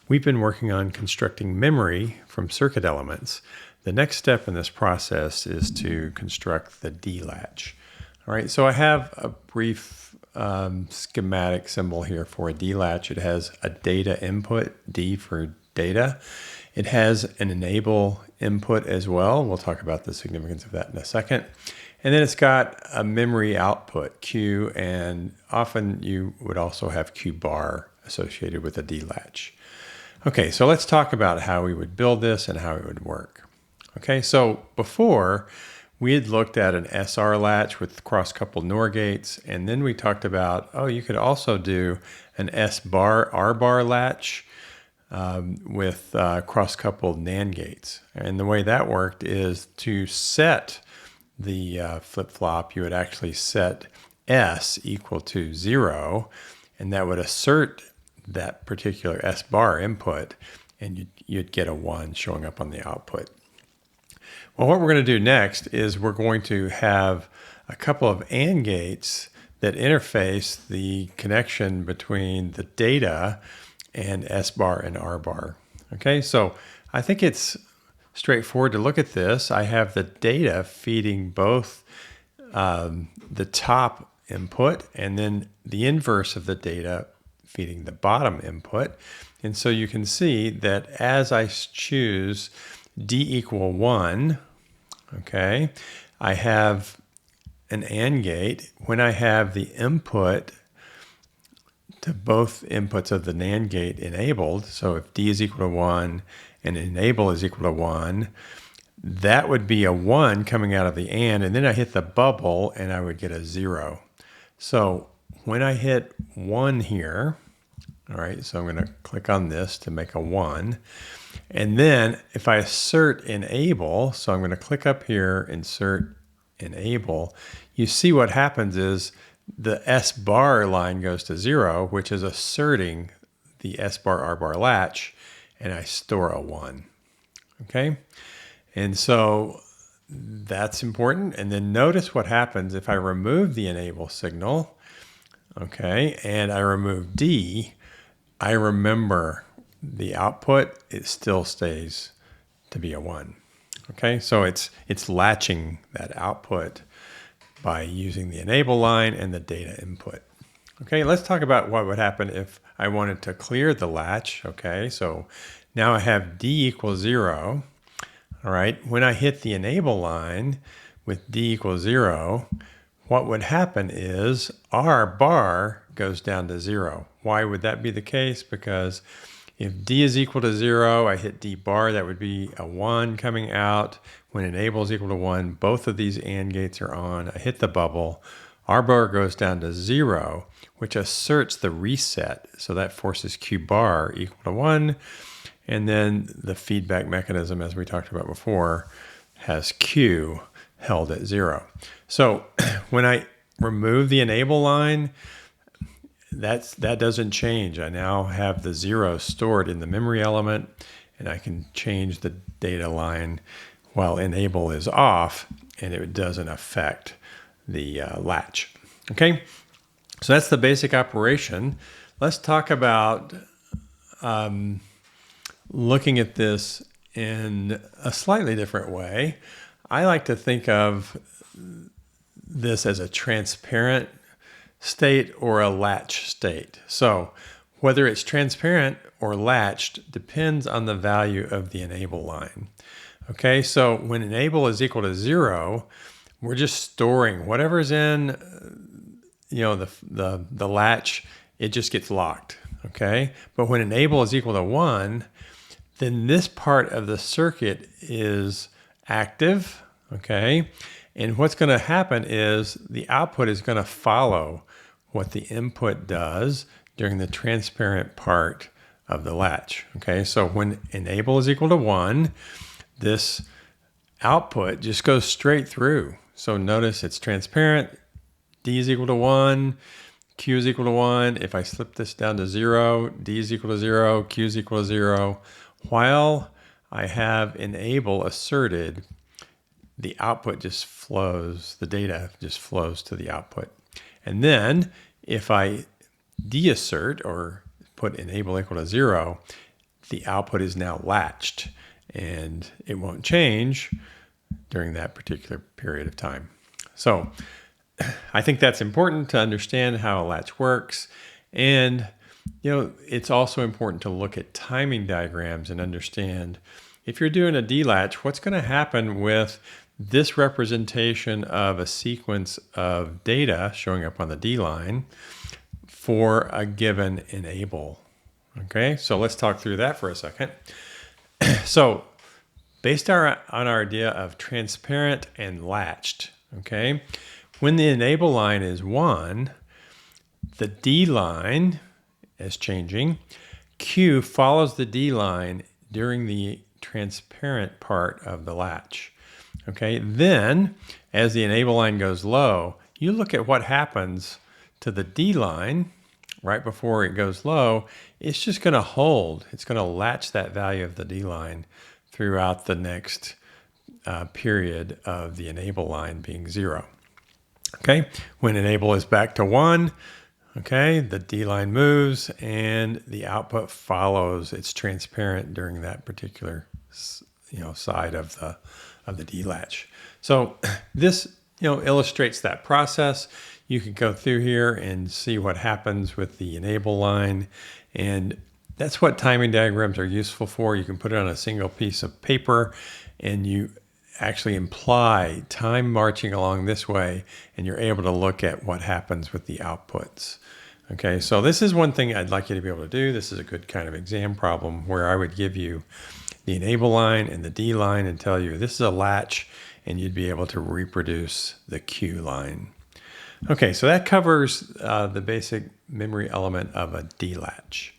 We've been working on constructing memory from circuit elements. The next step in this process is to construct the D latch. All right, so I have a brief schematic symbol here for a D latch. It has a data input, D for data. It has an enable input as well. We'll talk about the significance of that in a second. And then it's got a memory output, Q, and often you would also have Q bar associated with a D latch. Okay, so let's talk about how we would build this and how it would work. Okay, so before we had looked at an SR latch with cross-coupled NOR gates, and then we talked about, you could also do an S bar, R bar latch with cross-coupled NAND gates. And the way that worked is to set the flip-flop, you would actually set S equal to 0, and that would assert that particular S bar input, and you'd get a 1 showing up on the output. Well, what we're going to do next is we're going to have a couple of AND gates that interface the connection between the data and S bar and R bar. Okay, so I think it's straightforward to look at this. I have the data feeding both the top input and then the inverse of the data feeding the bottom input. And so you can see that as I choose D equal 1, okay, I have an AND gate. When I have the input to both inputs of the NAND gate enabled, so if D is equal to 1 and enable is equal to 1, that would be a 1 coming out of the AND, and then I hit the bubble and I would get a 0. So when I hit 1 here, all right, so I'm going to click on this to make a 1. And then if I assert enable, so I'm going to click up here, insert enable, you see what happens is the S bar line goes to 0, which is asserting the S bar R bar latch, and I store a 1. Okay? And so that's important. And then notice what happens if I remove the enable signal, okay, and I remove D, I remember the output, it still stays to be a 1. Okay, so it's latching that output by using the enable line and the data input. Okay, let's talk about what would happen if I wanted to clear the latch. Okay, so now I have D equals 0. All right, when I hit the enable line with D equals 0, what would happen is R bar goes down to 0. Why would that be the case? Because if D is equal to 0, I hit D bar, that would be a 1 coming out. When enable is equal to 1, both of these AND gates are on. I hit the bubble. R bar goes down to 0, which asserts the reset. So that forces Q bar equal to 1. And then the feedback mechanism, as we talked about before, has Q held at 0. So when I remove the enable line, that doesn't change. I now have the 0 stored in the memory element, and I can change the data line while enable is off, and it doesn't affect the latch. Okay, so that's the basic operation. Let's talk about looking at this in a slightly different way. I like to think of this as a transparent state or a latch state. So whether it's transparent or latched depends on the value of the enable line. Okay, so when enable is equal to 0, we're just storing whatever's in the latch, it just gets locked. Okay, but when enable is equal to 1, then this part of the circuit is active. Okay, and what's going to happen is the output is going to follow what the input does during the transparent part of the latch. Okay, so when enable is equal to 1, this output just goes straight through. So notice it's transparent, D is equal to 1, Q is equal to 1. If I slip this down to 0, D is equal to 0, Q is equal to 0. While I have enable asserted, the output just flows, the data just flows to the output. And then if I deassert or put enable equal to 0, the output is now latched and it won't change during that particular period of time. So I think that's important to understand how a latch works. And, it's also important to look at timing diagrams and understand if you're doing a delatch, what's going to happen with this representation of a sequence of data showing up on the D line for a given enable. Okay, so let's talk through that for a second. So based on our idea of transparent and latched, okay, when the enable line is 1, the D line is changing. Q follows the D line during the transparent part of the latch. Okay, then as the enable line goes low, you look at what happens to the D line right before it goes low. It's just going to hold. It's going to latch that value of the D line throughout the next period of the enable line being 0. Okay, when enable is back to 1, okay, the D line moves and the output follows. It's transparent during that particular side of the D latch. So this illustrates that process. You can go through here and see what happens with the enable line, and that's what timing diagrams are useful for. You can put it on a single piece of paper and you actually imply time marching along this way, and you're able to look at what happens with the outputs. Okay, so this is one thing I'd like you to be able to do. This is a good kind of exam problem where I would give you the enable line and the D line and tell you this is a latch, and you'd be able to reproduce the Q line. Okay, so that covers the basic memory element of a D latch.